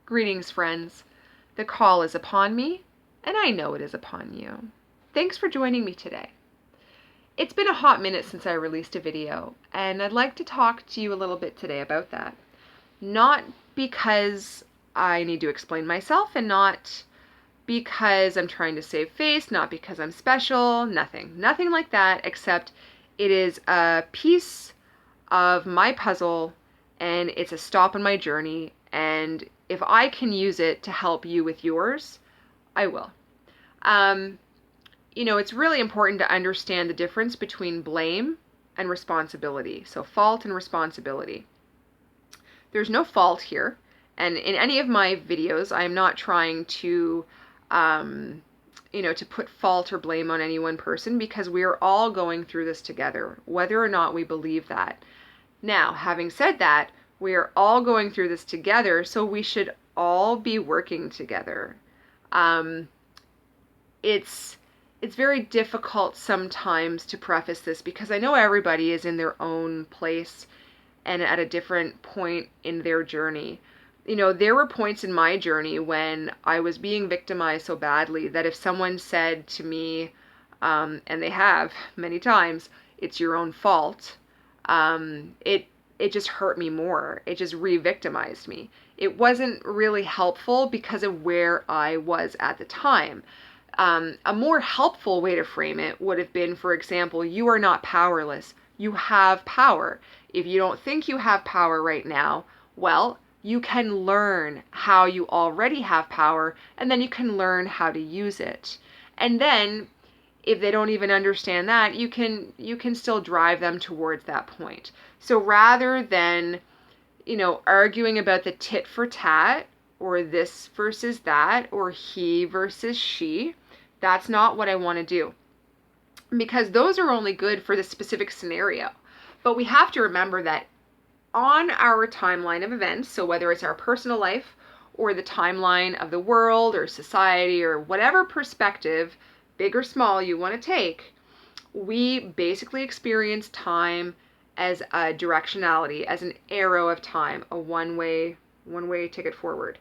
Greetings, friends. The call is upon me, and I know it is upon you. Thanks for joining me today. It's been a hot minute since I released a video, and I'd like to talk to you a little bit today about that. Not because I need to explain myself, and not because I'm trying to save face, not because I'm special, nothing like that, except it is a piece of my puzzle, and it's a stop in my journey, and if I can use it to help you with yours, I will. It's really important to understand the difference between blame and responsibility. So fault and responsibility. There's no fault here. And in any of my videos, I'm not trying to, to put fault or blame on any one person, because we are all going through this together, whether or not we believe that. Now, having said that, we are all going through this together, so we should all be working together. It's very difficult sometimes to preface this, because I know everybody is in their own place and at a different point in their journey. There were points in my journey when I was being victimized so badly that if someone said to me, and they have many times, it's your own fault, it just hurt me more. It just re-victimized me. It wasn't really helpful because of where I was at the time. A more helpful way to frame it would have been, for example, you are not powerless. You have power. If you don't think you have power right now, well, you can learn how you already have power, and then you can learn how to use it. And then if they don't even understand that, you can still drive them towards that point. So rather than, arguing about the tit for tat, or this versus that, or he versus she, that's not what I want to do. Because those are only good for the specific scenario. But we have to remember that on our timeline of events, so whether it's our personal life or the timeline of the world or society or whatever perspective, big or small, you want to take, we basically experience time as a directionality, as an arrow of time, a one-way ticket forward.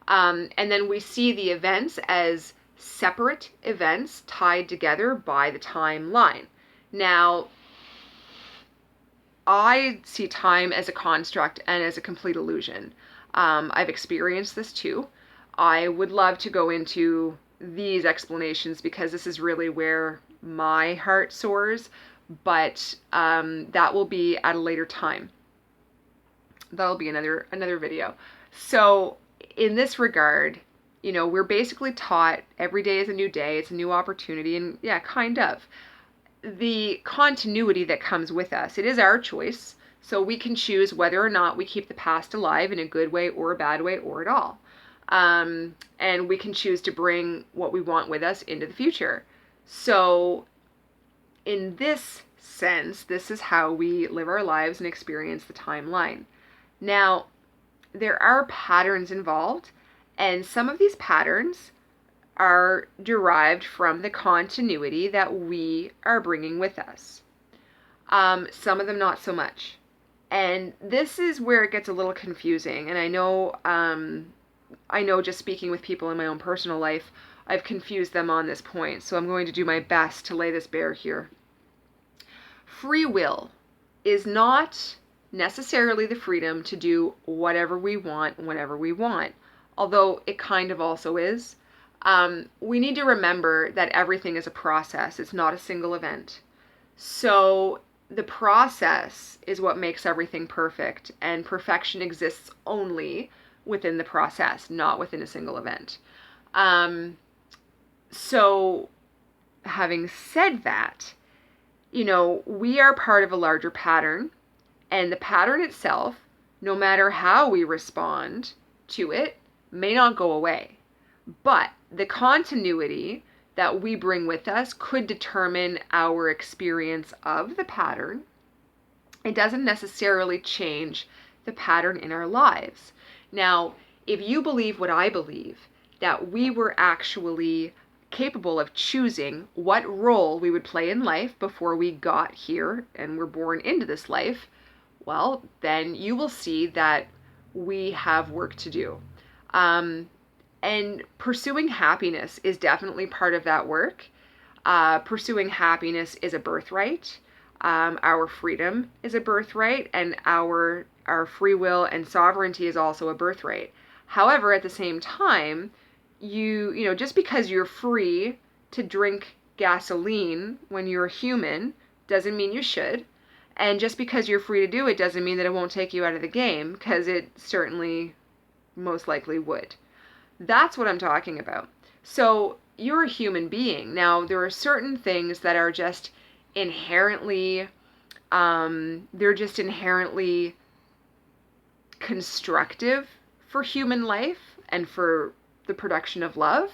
And then we see the events as separate events tied together by the timeline. Now, I see time as a construct and as a complete illusion. I've experienced this too. I would love to go into these explanations because this is really where my heart soars, but that will be at a later time. That'll be another video. So in this regard, we're basically taught every day is a new day, it's a new opportunity, and yeah, kind of. The continuity that comes with us, it is our choice, so we can choose whether or not we keep the past alive in a good way or a bad way or at all. And we can choose to bring what we want with us into the future. So in this sense, this is how we live our lives and experience the timeline. Now, there are patterns involved, and some of these patterns are derived from the continuity that we are bringing with us. Some of them not so much. And this is where it gets a little confusing. And I know just speaking with people in my own personal life, I've confused them on this point. So I'm going to do my best to lay this bare here. Free will is not necessarily the freedom to do whatever we want whenever we want, although it kind of also is. We need to remember that everything is a process. It's not a single event. So the process is what makes everything perfect, and perfection exists only within the process, not within a single event. So having said that, we are part of a larger pattern, and the pattern itself, no matter how we respond to it, may not go away. But the continuity that we bring with us could determine our experience of the pattern. It doesn't necessarily change the pattern in our lives. Now, if you believe what I believe, that we were actually capable of choosing what role we would play in life before we got here and were born into this life, well, then you will see that we have work to do. And pursuing happiness is definitely part of that work. Pursuing happiness is a birthright. Our freedom is a birthright, and our free will and sovereignty is also a birthright. However, at the same time, just because you're free to drink gasoline when you're human doesn't mean you should. And just because you're free to do it doesn't mean that it won't take you out of the game, because it certainly most likely would. That's what I'm talking about. So you're a human being. Now, there are certain things that are just inherently, they're just inherently constructive for human life and for the production of love.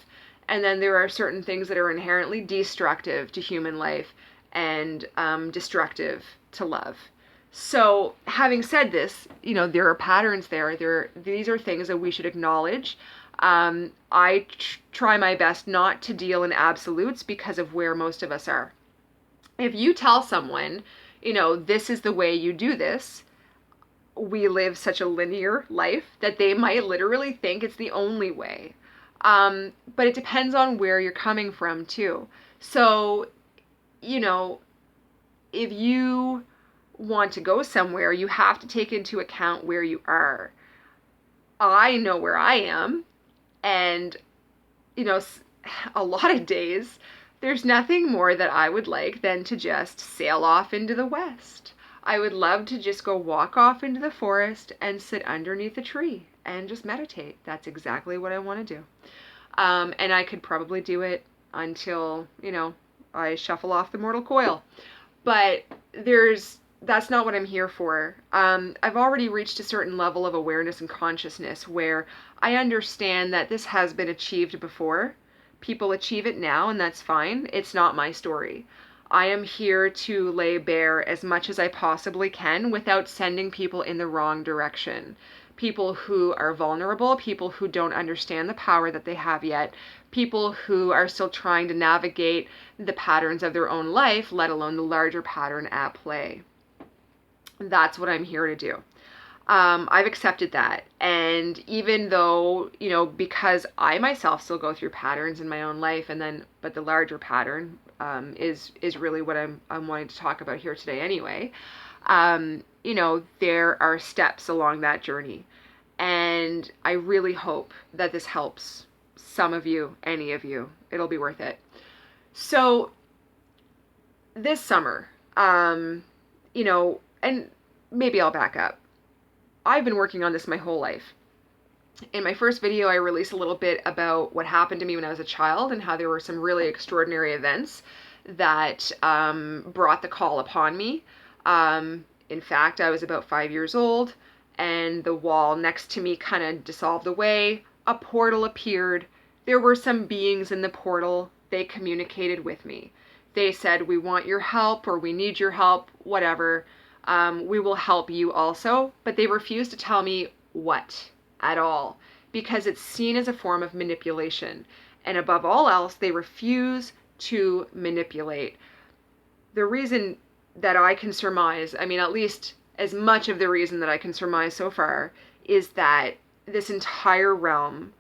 And then there are certain things that are inherently destructive to human life and destructive to love. So, having said this, there are patterns there. These are things that we should acknowledge. I try my best not to deal in absolutes because of where most of us are. If you tell someone, this is the way you do this, we live such a linear life that they might literally think it's the only way. But it depends on where you're coming from, too. So, if you want to go somewhere, you have to take into account where you are. I know where I am, and, a lot of days, there's nothing more that I would like than to just sail off into the west. I would love to just go walk off into the forest and sit underneath a tree and just meditate. That's exactly what I want to do. And I could probably do it until, I shuffle off the mortal coil. But that's not what I'm here for. I've already reached a certain level of awareness and consciousness where I understand that this has been achieved before. People achieve it now, and that's fine. It's not my story. I am here to lay bare as much as I possibly can without sending people in the wrong direction. People who are vulnerable, people who don't understand the power that they have yet, people who are still trying to navigate the patterns of their own life, let alone the larger pattern at play. That's what I'm here to do. I've accepted that. And even though, because I myself still go through patterns in my own life, but the larger pattern is really what I'm wanting to talk about here today anyway. There are steps along that journey. And I really hope that this helps some of you, any of you. It'll be worth it. So this summer, and maybe I'll back up. I've been working on this my whole life. In my first video, I released a little bit about what happened to me when I was a child and how there were some really extraordinary events that brought the call upon me. In fact, I was about 5 years old, and the wall next to me kind of dissolved away. A portal appeared. There were some beings in the portal. They communicated with me. They said, "We want your help," or "We need your help," whatever. "We will help you also," but they refused to tell me what at all, because it's seen as a form of manipulation. And above all else, they refuse to manipulate. The reason that I can surmise, at least as much of the reason that I can surmise so far, is that this entire realm,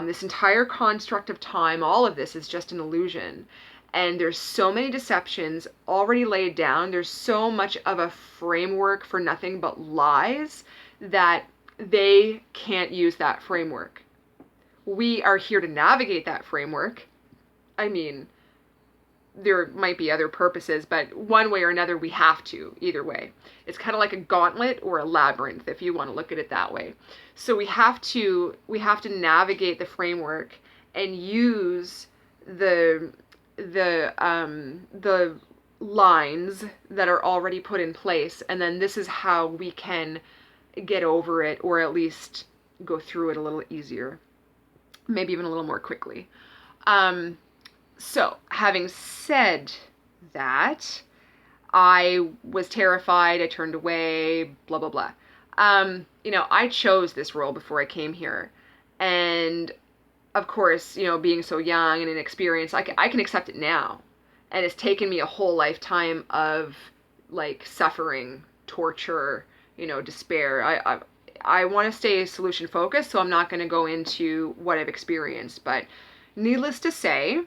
this entire construct of time, all of this is just an illusion. And there's so many deceptions already laid down. There's so much of a framework for nothing but lies that they can't use that framework. We are here to navigate that framework. There might be other purposes, but one way or another, we have to, either way. It's kind of like a gauntlet or a labyrinth, if you want to look at it that way. So we have to navigate the framework and use the lines that are already put in place, and then this is how we can get over it, or at least go through it a little easier, maybe even a little more quickly. So having said that, I was terrified, I turned away, blah blah blah. I chose this role before I came here, and of course, being so young and inexperienced, I can accept it now. And it's taken me a whole lifetime of suffering, torture, despair. I want to stay solution focused, so I'm not going to go into what I've experienced. But needless to say,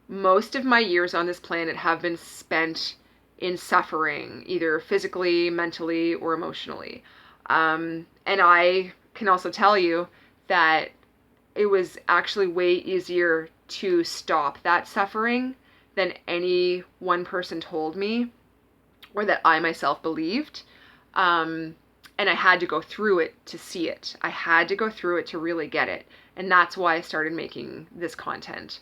most of my years on this planet have been spent in suffering, either physically, mentally, or emotionally. And I can also tell you that it was actually way easier to stop that suffering than any one person told me or that I myself believed. And I had to go through it to see it. I had to go through it to really get it. And that's why I started making this content.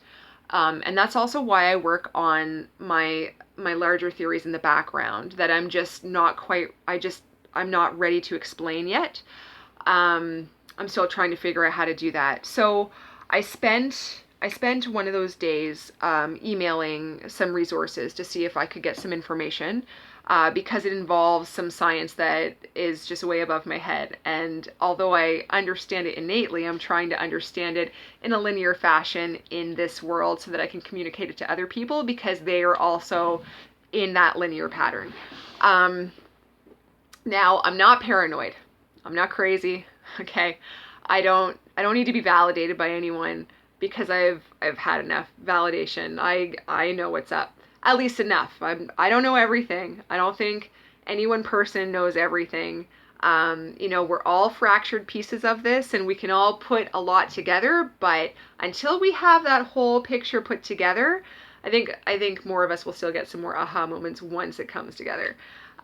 And that's also why I work on my larger theories in the background that I'm just not quite, I'm not ready to explain yet. I'm still trying to figure out how to do that. So I spent one of those days emailing some resources to see if I could get some information because it involves some science that is just way above my head. And although I understand it innately, I'm trying to understand it in a linear fashion in this world so that I can communicate it to other people because they are also in that linear pattern. Now, I'm not paranoid. I'm not crazy. Okay. I don't need to be validated by anyone because I've had enough validation. I know what's up. At least enough. I don't know everything. I don't think any one person knows everything. We're all fractured pieces of this and we can all put a lot together, but until we have that whole picture put together, I think more of us will still get some more aha moments once it comes together.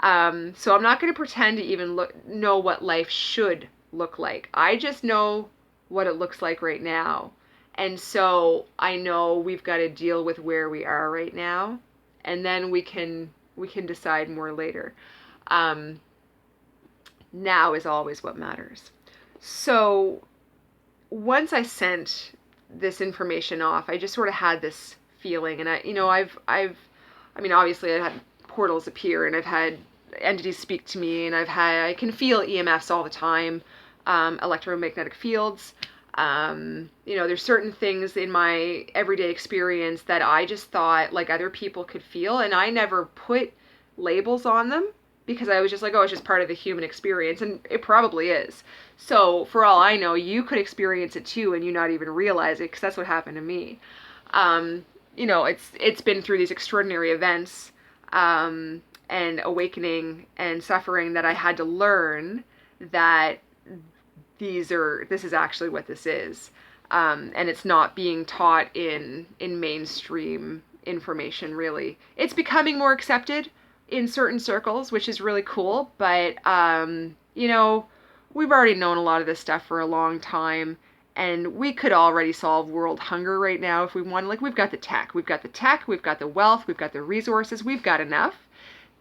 So I'm not going to pretend to even know what life should look like. I just know what it looks like right now. And so I know we've got to deal with where we are right now, and then we can decide more later. Now is always what matters. So once I sent this information off, I just sort of had this feeling, and obviously I had portals appear, and I've had entities speak to me, and I can feel EMFs all the time, electromagnetic fields. There's certain things in my everyday experience that I just thought like other people could feel, and I never put labels on them because I was just like, oh, it's just part of the human experience, and it probably is. So for all I know, you could experience it too, and you not even realize it, because that's what happened to me. It's been through these extraordinary events, and awakening and suffering that I had to learn that this is actually what this is. And it's not being taught in mainstream information, really. It's becoming more accepted in certain circles, which is really cool, but we've already known a lot of this stuff for a long time, and we could already solve world hunger right now if we wanted. Like, we've got the tech, we've got the wealth, we've got the resources, we've got enough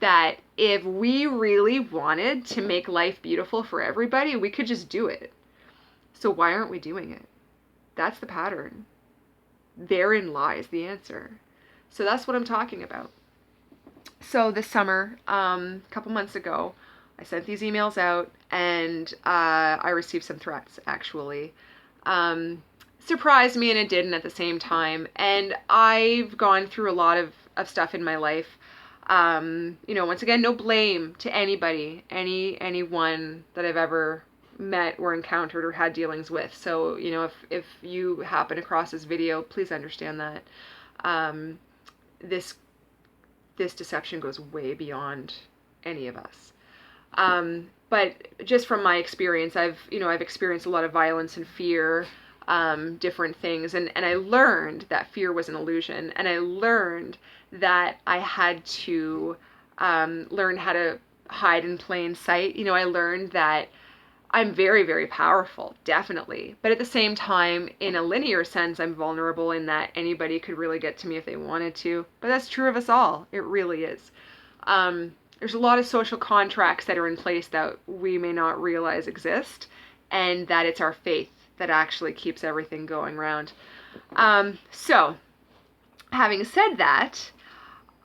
that if we really wanted to make life beautiful for everybody, we could just do it. So why aren't we doing it? That's the pattern. Therein lies the answer. So that's what I'm talking about. So this summer, a couple months ago, I sent these emails out, and I received some threats, actually. Surprised me, and it didn't at the same time. And I've gone through a lot of stuff in my life. Once again, no blame to anybody, anyone that I've ever met or encountered or had dealings with. So, if you happen across this video, please understand that this deception goes way beyond any of us. But just from my experience, I've experienced a lot of violence and fear, different things, and I learned that fear was an illusion, and I learned that I had to learn how to hide in plain sight. I learned that I'm very, very powerful, definitely. But at the same time, in a linear sense, I'm vulnerable in that anybody could really get to me if they wanted to. But that's true of us all. It really is. There's a lot of social contracts that are in place that we may not realize exist, and that it's our faith that actually keeps everything going round. So, having said that,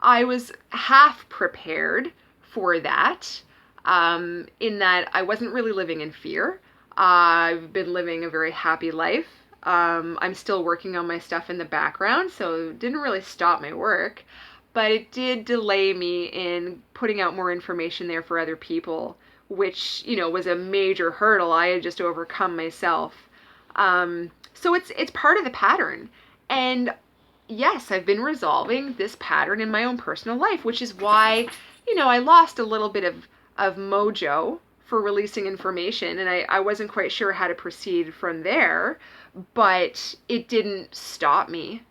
I was half prepared for that. In that I wasn't really living in fear. I've been living a very happy life. I'm still working on my stuff in the background, so it didn't really stop my work, but it did delay me in putting out more information there for other people, which, was a major hurdle I had just overcome myself. So it's part of the pattern. And yes, I've been resolving this pattern in my own personal life, which is why, I lost a little bit of mojo for releasing information, and I wasn't quite sure how to proceed from there, but it didn't stop me.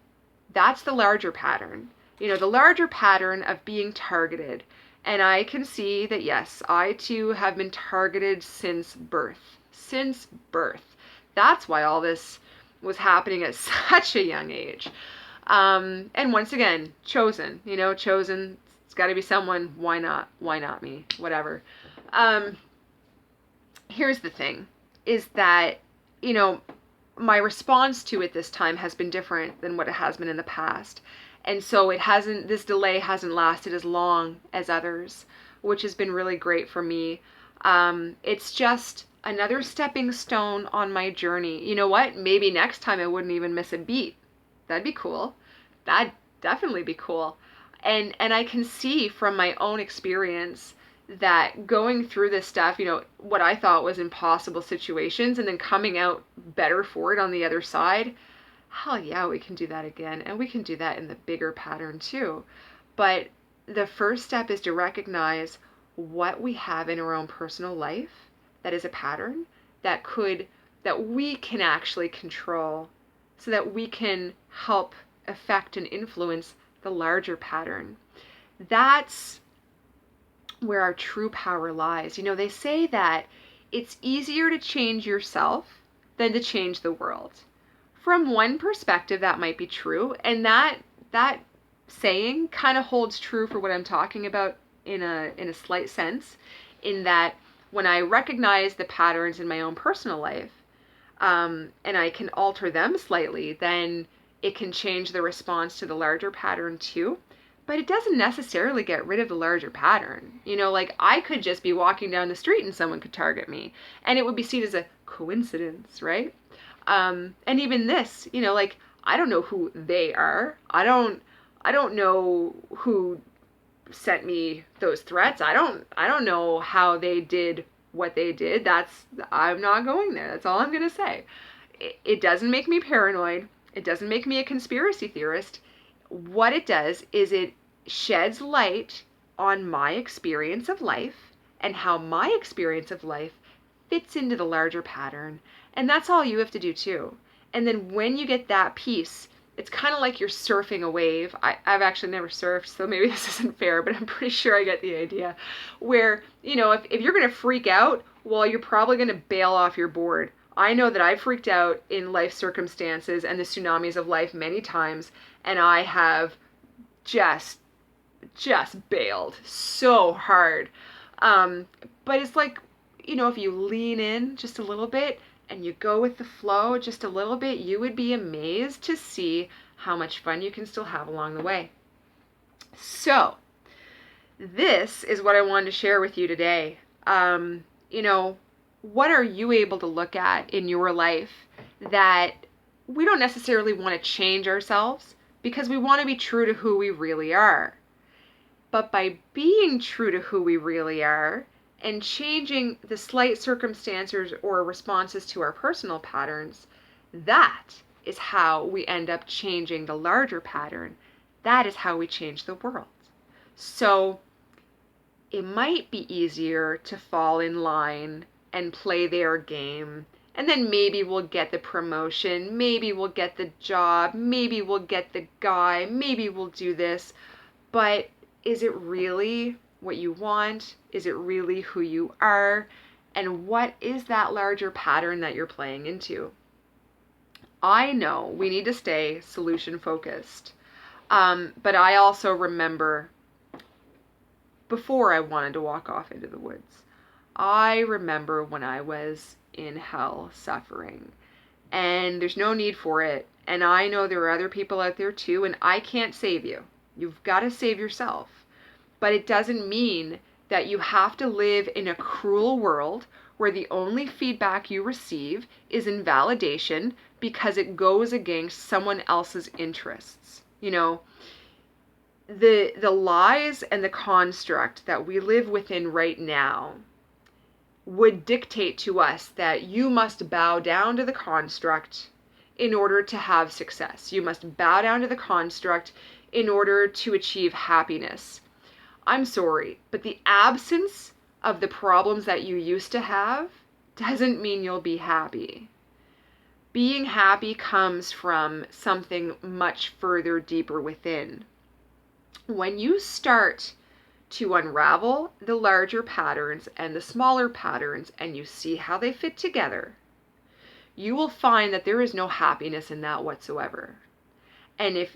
That's the larger pattern. The larger pattern of being targeted. And I can see that, yes, I too have been targeted since birth. Since birth. That's why all this was happening at such a young age. And once again, chosen. Chosen. It's got to be someone. Why not? Why not me? Whatever. Here's the thing, is that, my response to it this time has been different than what it has been in the past. And so this delay hasn't lasted as long as others, which has been really great for me. It's just another stepping stone on my journey. You know what? Maybe next time I wouldn't even miss a beat. That'd be cool. That'd definitely be cool. And I can see from my own experience that going through this stuff, what I thought was impossible situations and then coming out better for it on the other side, hell yeah, we can do that again. And we can do that in the bigger pattern too. But the first step is to recognize what we have in our own personal life that is a pattern that we can actually control, so that we can help affect and influence the larger pattern. That's where our true power lies. They say that it's easier to change yourself than to change the world. From one perspective, that might be true, and that saying kind of holds true for what I'm talking about in a slight sense, in that when I recognize the patterns in my own personal life, and I can alter them slightly, then it can change the response to the larger pattern too. But it doesn't necessarily get rid of the larger pattern. Like I could just be walking down the street and someone could target me, and it would be seen as a coincidence, right? And even this, like I don't know who they are. I don't know who sent me those threats. I don't know how they did what they did. I'm not going there. That's all I'm going to say. It doesn't make me paranoid. It doesn't make me a conspiracy theorist. What it does is it sheds light on my experience of life and how my experience of life fits into the larger pattern. And that's all you have to do too. And then when you get that piece, it's kind of like you're surfing a wave. I've actually never surfed, so maybe this isn't fair, but I'm pretty sure I get the idea. Where, if you're going to freak out, well, you're probably going to bail off your board. I know that I've freaked out in life circumstances and the tsunamis of life many times, and I have just bailed so hard. But it's like, if you lean in just a little bit and you go with the flow just a little bit, you would be amazed to see how much fun you can still have along the way. So, this is what I wanted to share with you today. What are you able to look at in your life that we don't necessarily want to change ourselves because we want to be true to who we really are? But by being true to who we really are and changing the slight circumstances or responses to our personal patterns, that is how we end up changing the larger pattern. That is how we change the world. So it might be easier to fall in line and play their game, and then maybe we'll get the promotion, maybe we'll get the job, maybe we'll get the guy, maybe we'll do this. But is it really what you want? Is it really who you are? And what is that larger pattern that you're playing into? I know we need to stay solution focused. But I also remember before I wanted to walk off into the woods, I remember when I was in hell suffering, and there's no need for it. And I know there are other people out there too, and I can't save you. You've got to save yourself. But it doesn't mean that you have to live in a cruel world where the only feedback you receive is invalidation because it goes against someone else's interests. The lies and the construct that we live within right now would dictate to us that you must bow down to the construct in order to have success. You must bow down to the construct in order to achieve happiness. I'm sorry, but the absence of the problems that you used to have doesn't mean you'll be happy. Being happy comes from something much further deeper within. When you start to unravel the larger patterns and the smaller patterns and you see how they fit together, you will find that there is no happiness in that whatsoever. And if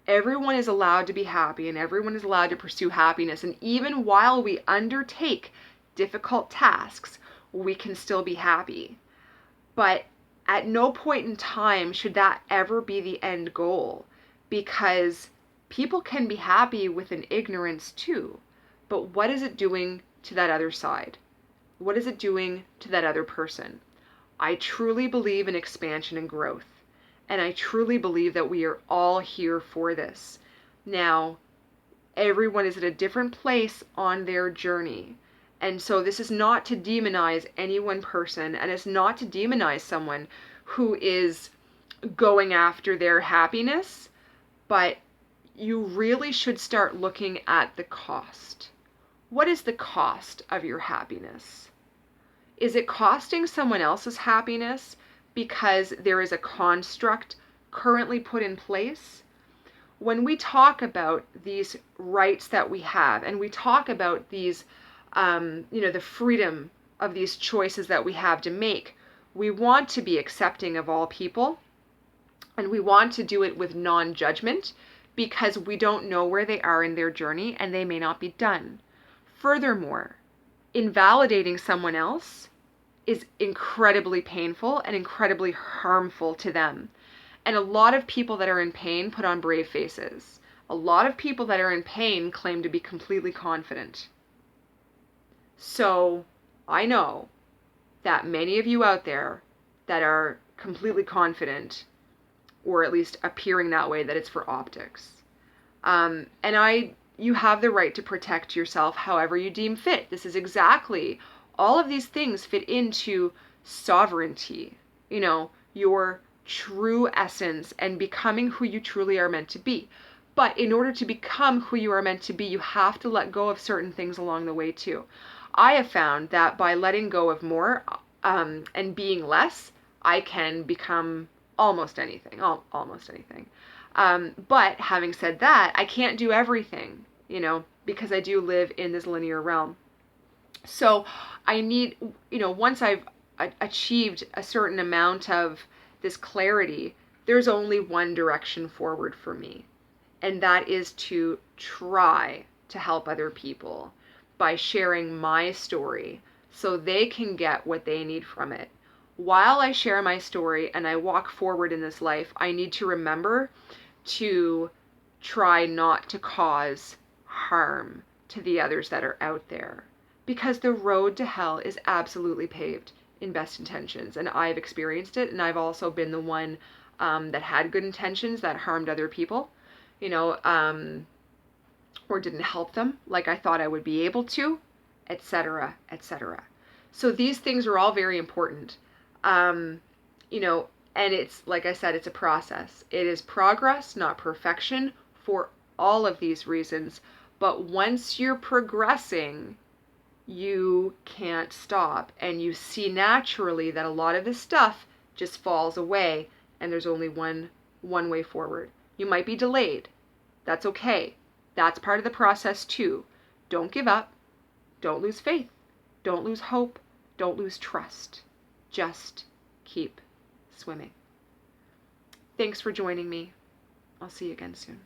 everyone is allowed to be happy and everyone is allowed to pursue happiness, and even while we undertake difficult tasks, we can still be happy. But at no point in time should that ever be the end goal, because people can be happy with an ignorance too. But what is it doing to that other side? What is it doing to that other person? I truly believe in expansion and growth. And I truly believe that we are all here for this. Now, everyone is at a different place on their journey. And so this is not to demonize any one person, and it's not to demonize someone who is going after their happiness, but you really should start looking at the cost. What is the cost of your happiness? Is it costing someone else's happiness because there is a construct currently put in place? When we talk about these rights that we have, and we talk about these, the freedom of these choices that we have to make, we want to be accepting of all people, and we want to do it with non-judgment, because we don't know where they are in their journey and they may not be done. Furthermore, invalidating someone else is incredibly painful and incredibly harmful to them. And a lot of people that are in pain put on brave faces. A lot of people that are in pain claim to be completely confident. So I know that many of you out there that are completely confident, or at least appearing that way, that it's for optics. You have the right to protect yourself however you deem fit. This is exactly, all of these things fit into sovereignty, your true essence and becoming who you truly are meant to be. But in order to become who you are meant to be, you have to let go of certain things along the way too. I have found that by letting go of more and being less, I can become almost anything, almost anything. But having said that, I can't do everything, because I do live in this linear realm. So I need, once I've achieved a certain amount of this clarity, there's only one direction forward for me. And that is to try to help other people by sharing my story so they can get what they need from it. While I share my story and I walk forward in this life, I need to remember to try not to cause harm to the others that are out there. Because the road to hell is absolutely paved in best intentions. And I've experienced it, and I've also been the one that had good intentions that harmed other people, or didn't help them like I thought I would be able to, etc., etc. So these things are all very important. And it's, like I said, it's a process. It is progress, not perfection, for all of these reasons. But once you're progressing, you can't stop, and you see naturally that a lot of this stuff just falls away, and there's only one way forward. You might be delayed. That's okay. That's part of the process too. Don't give up. Don't lose faith. Don't lose hope. Don't lose trust. Just keep swimming. Thanks for joining me. I'll see you again soon.